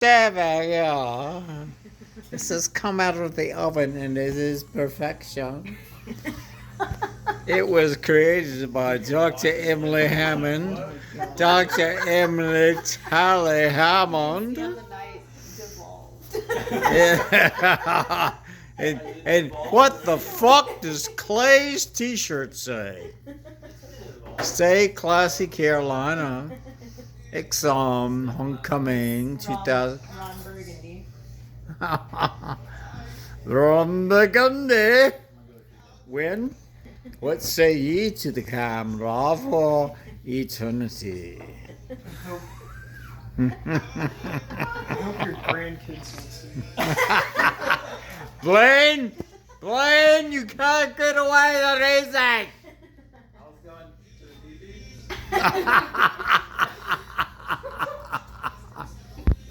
Yeah. This has come out of the oven and it is perfection. It was created by Dr. Emily Hammond, Dr. Emily Tally Hammond. Yeah. And what the fuck does Clay's t-shirt say? Stay classy, Carolina. Exam Homecoming 2000. Ron Burgundy. Ron Burgundy. When? What say ye to the camera for eternity? I hope your grandkids will see. Blaine, you can't get away the reason. I was going to the TV.